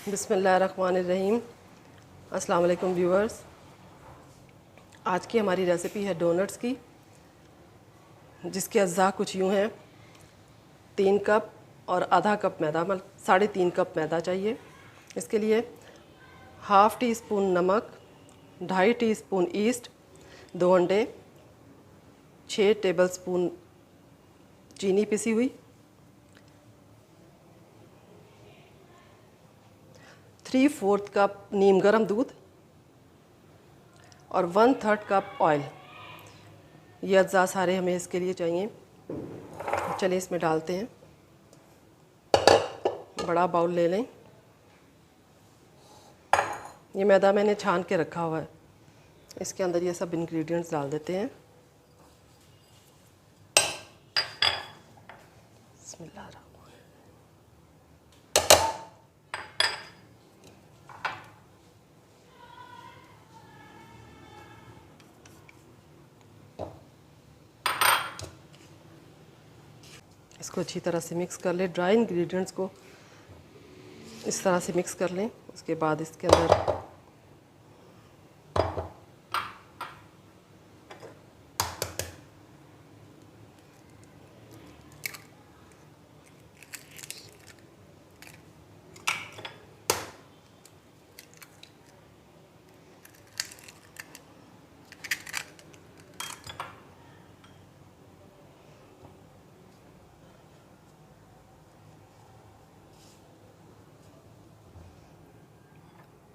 बिस्मिल्लाहिर्रहमानिर्रहीम। अस्सलाम वालेकुम व्यूअर्स। आज की हमारी रेसिपी है डोनट्स की, जिसके अज्जा कुछ यूँ हैं। 3 कप और आधा कप मैदा, मतलब 3.5 कप मैदा चाहिए। इसके लिए हाफ़ टी स्पून नमक, 2.5 टीस्पून ईस्ट, 2 अंडे, 6 टेबलस्पून चीनी पिसी हुई, 3/4 कप नीम गर्म दूध और 1/3 कप ऑयल। ये अज्जा सारे हमें इसके लिए चाहिए। चलिए इसमें डालते हैं। बड़ा बाउल ले लें। ये मैदा मैंने छान के रखा हुआ है। इसके अंदर ये सब इंग्रेडिएंट्स डाल देते हैं। बिस्मिल्लाह। इसको अच्छी तरह से मिक्स कर लें। ड्राई इंग्रेडिएंट्स को इस तरह से मिक्स कर लें। उसके बाद इसके अंदर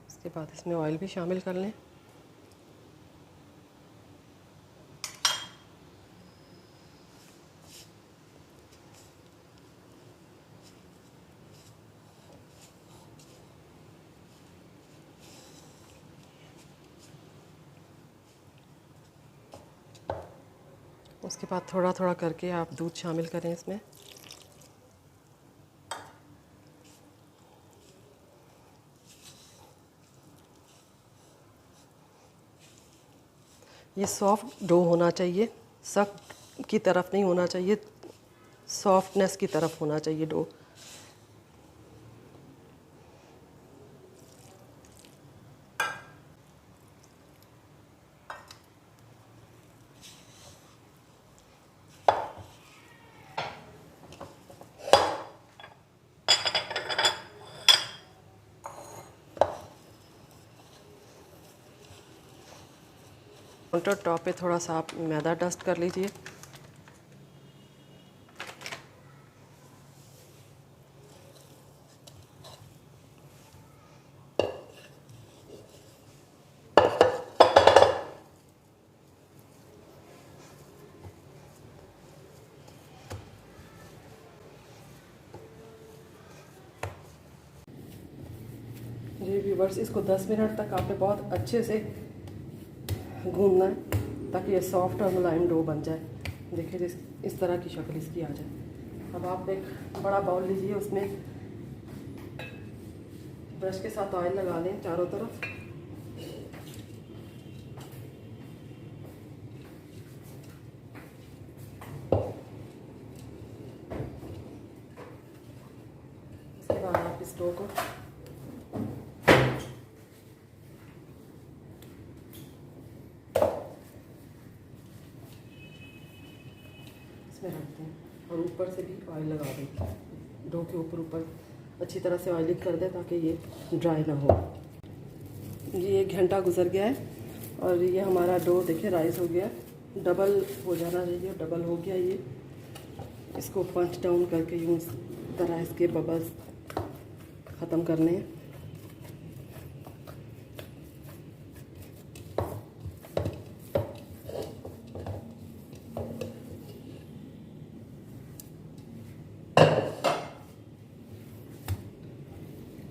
उसके बाद इसमें ऑयल भी शामिल कर लें। उसके बाद थोड़ा थोड़ा करके आप दूध शामिल करें इसमें। ये सॉफ्ट डो होना चाहिए, सख्त की तरफ नहीं होना चाहिए, सॉफ्टनेस की तरफ होना चाहिए डो। काउंटर टॉप पे थोड़ा सा आप मैदा डस्ट कर लीजिए। जी व्यूवर्स, इसको 10 मिनट तक आपने बहुत अच्छे से गूंदना है ताकि ये सॉफ्ट और मुलायम डो बन जाए। देखिए इस तरह की शक्ल इसकी आ जाए। अब आप एक बड़ा बाउल लीजिए, उसमें ब्रश के साथ ऑयल लगा लें चारों तरफ। इसके बाद आप इस डो को इसमें रखते हैं और ऊपर से भी ऑयल लगा दें। डो के ऊपर अच्छी तरह से ऑयलिंग कर दें ताकि ये ड्राई ना हो। ये 1 घंटा गुजर गया है और ये हमारा डो देखिए राइस हो गया, डबल हो जाना चाहिए। डबल हो गया ये। इसको पंच डाउन करके यूँ इस तरह इसके बबल्स ख़त्म करने हैं।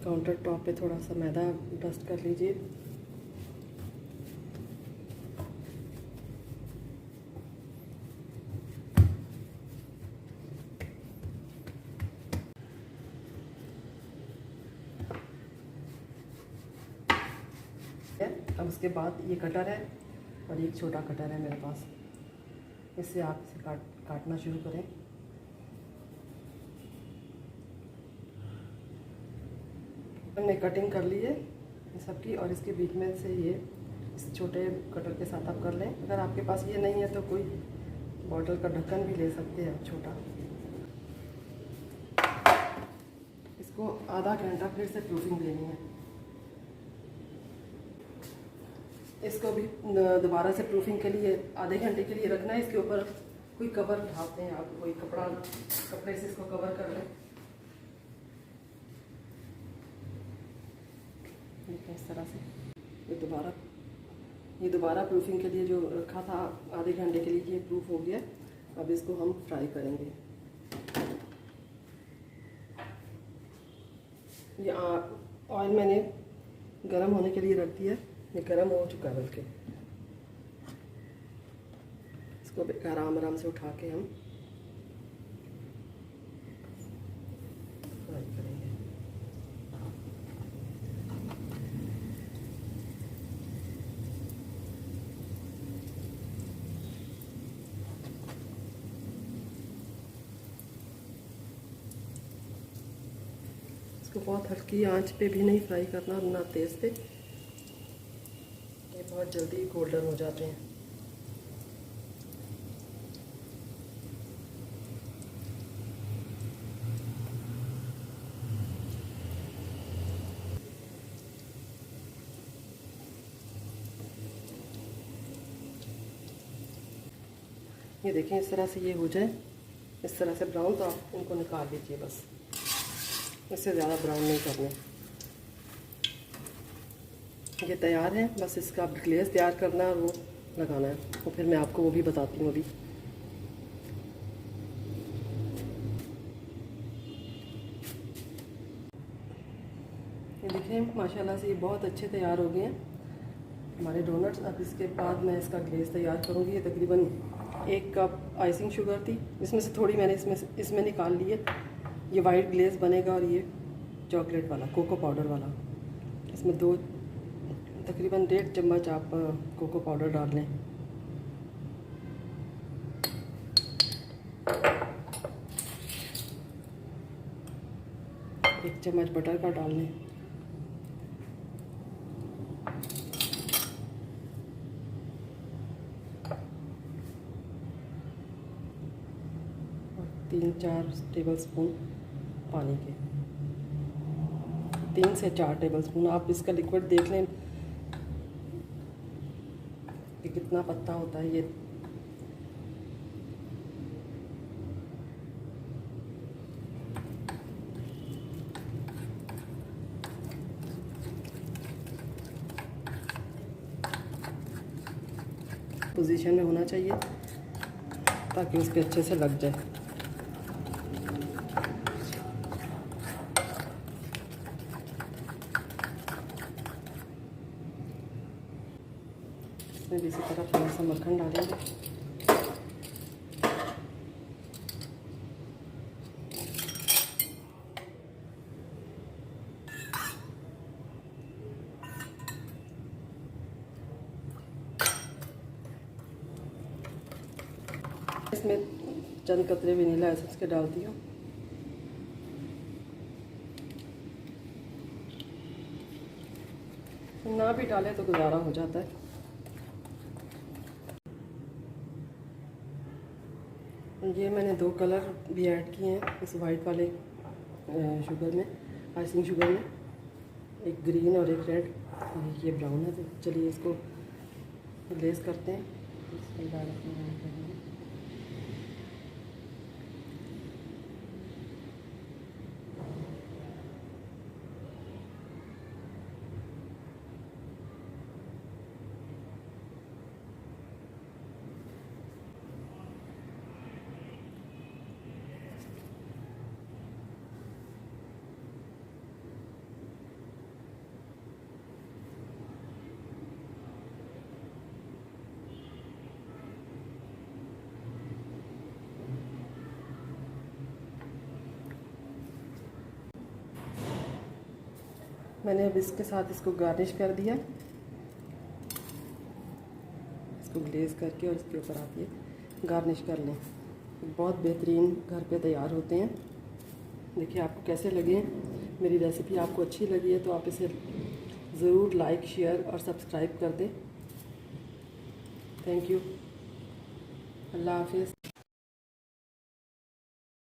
काउंटर टॉप पे थोड़ा सा मैदा डस्ट कर लीजिए। अब उसके बाद ये कटर है और एक छोटा कटर है मेरे पास। इससे आप इसे काटना शुरू करें। हमने कटिंग कर ली है इन सबकी, और इसके बीच में से ये इस छोटे कटर के साथ आप कर लें। अगर आपके पास ये नहीं है तो कोई बॉटल का ढक्कन भी ले सकते हैं छोटा। इसको आधा घंटा फिर से प्रूफिंग देनी है। इसको भी दोबारा से प्रूफिंग के लिए आधे घंटे के लिए रखना है। इसके ऊपर कोई कवर ढालते हैं आप, कोई कपड़े से इसको कवर कर लें। देखिए इस तरह से ये दोबारा प्रूफिंग के लिए जो रखा था आधे घंटे के लिए, ये प्रूफ हो गया। अब इसको हम फ्राई करेंगे। ये ऑयल मैंने गरम होने के लिए रख दिया। ये गरम हो चुका है बल्कि। इसको आराम आराम से उठा के हम फ्राई करेंगे। इसको बहुत हल्की आंच पे भी नहीं फ्राई करना और ना तेज़ पे। ये बहुत जल्दी गोल्डन हो जाते हैं। ये देखें इस तरह से ये हो जाए, इस तरह से ब्राउन, तो आप इनको निकाल लीजिए बस। इससे ज़्यादा ब्राउन नहीं करने। ये तैयार है, बस इसका ग्लेज़ तैयार करना है और वो लगाना है। तो फिर मैं आपको वो भी बताती हूँ अभी। ये देखें माशाल्लाह से ये बहुत अच्छे तैयार हो गए हैं हमारे डोनट्स। अब इसके बाद मैं इसका ग्लेज़ तैयार करूँगी। ये तकरीबन 1 कप आइसिंग शुगर थी, इसमें से थोड़ी मैंने इसमें निकाल ली है। ये वाइट ग्लेज़ बनेगा। और ये चॉकलेट वाला कोको पाउडर वाला, इसमें तकरीबन 1.5 चम्मच आप कोको पाउडर डाल लें। एक चम्मच बटर का डाल लें। और 3-4 टेबल स्पून पानी के, 3 से 4 टेबल स्पून। आप इसका लिक्विड देख लें कि कितना पत्ता होता है। ये पोजीशन में होना चाहिए ताकि उसके अच्छे से लग जाए। इसमें भी इसी तरह थोड़ा सा मक्खन डालेंगे। इसमें चंद कतरे वनीला एसेंस के डालती हूँ। ना भी डाले तो गुजारा हो जाता है। ये मैंने 2 कलर भी ऐड किए हैं इस वाइट वाले शुगर में, आइसिंग शुगर में, एक ग्रीन और एक रेड। ये ब्राउन है। तो चलिए इसको ग्लेज़ करते हैं। मैंने अब इसके साथ इसको गार्निश कर दिया। इसको ग्लेज़ करके और इसके ऊपर आप ये गार्निश कर लें। बहुत बेहतरीन घर पे तैयार होते हैं। देखिए आपको कैसे लगे। मेरी रेसिपी आपको अच्छी लगी है तो आप इसे ज़रूर लाइक, शेयर और सब्सक्राइब कर दें। Thank you. अल्लाह हाफिज़।